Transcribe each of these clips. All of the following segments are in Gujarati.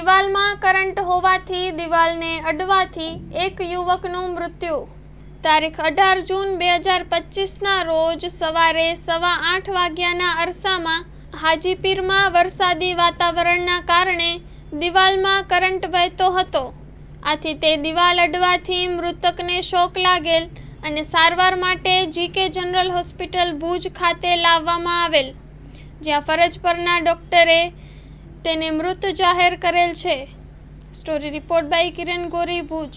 દિવાલમાં કરંટ હોવાથી દિવાલને અડવાથી એક યુવકનું મૃત્યુ. તારીખ 18 જૂન 2025ના રોજ સવારે 8:15 વાગ્યાના અરસામાં હાજીપીરમાં વરસાદી વાતાવરણના કારણે દિવાલમાં કરંટ વહેતો હતો. આથી તે દિવાલ અડવાથી મૃતકને શોક લાગેલ અને સારવાર માટે જીકે જનરલ હોસ્પિટલ ભુજ ખાતે લાવવામાં આવેલ, જ્યાં ફરજ પરના ડોક્ટરે તેને મૃત જાહેર કરેલ છે. સ્ટોરી રિપોર્ટ બાય કિરણ ગોરી, ભુજ.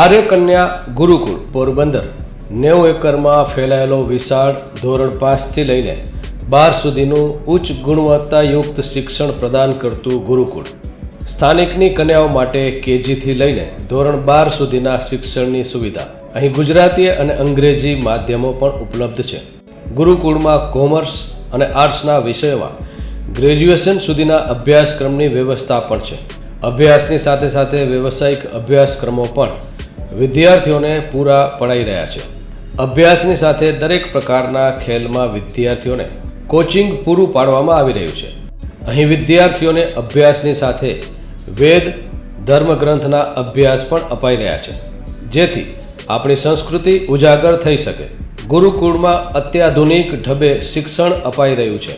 આર્ય કન્યા ગુરુકુળ પોરબંદર 90 એકરમાં ફેલાયેલો વિશાળ ધોરણ 5 થી લઈને 12 સુધીનું ઉચ્ચ ગુણવત્તાયુક્ત શિક્ષણ પ્રદાન કરતું ગુરુકુળ. સ્થાનિકની કન્યાઓ માટે કેજી થી લઈને ધોરણ 12 સુધીના શિક્ષણની સુવિધા. અહીં ગુજરાતી અને અંગ્રેજી માધ્યમો પણ ઉપલબ્ધ છે. ગુરુકુળમાં કોમર્સ અને આર્ટ્સના વિષયોમાં ગ્રેજ્યુએશન સુધીના અભ્યાસક્રમની વ્યવસ્થા પણ છે. અભ્યાસની સાથે સાથે વ્યવસાયિક અભ્યાસક્રમો પણ વિદ્યાર્થીઓને પૂરા પડાઈ રહ્યા છે. અભ્યાસની સાથે દરેક પ્રકારના ખેલમાં વિદ્યાર્થીઓને કોચિંગ પૂરું પાડવામાં આવી રહ્યું છે. અહીં વિદ્યાર્થીઓને અભ્યાસની સાથે વેદ ધર્મગ્રંથના અભ્યાસ પણ અપાઈ રહ્યા છે, જેથી આપણી સંસ્કૃતિ ઉજાગર થઈ શકે. ગુરુકુળમાં અત્યાધુનિક ઢબે શિક્ષણ અપાઈ રહ્યું છે,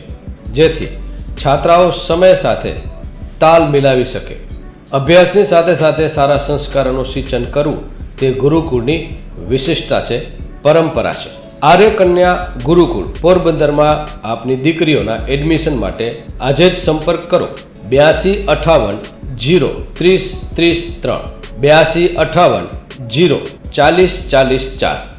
જેથી છાત્રાઓ સમય સાથે તાલ મિલાવી શકે. અભ્યાસની સાથે સાથે સારા સંસ્કારોનું સિંચન કરવું તે ગુરુકુળની વિશિષ્ટતા છે, પરંપરા છે. આર્ય કન્યા ગુરુકુળ પોરબંદરમાં આપની દીકરીઓના એડમિશન માટે આજે જ સંપર્ક કરો. 8258 030 33 8258 040 40 4.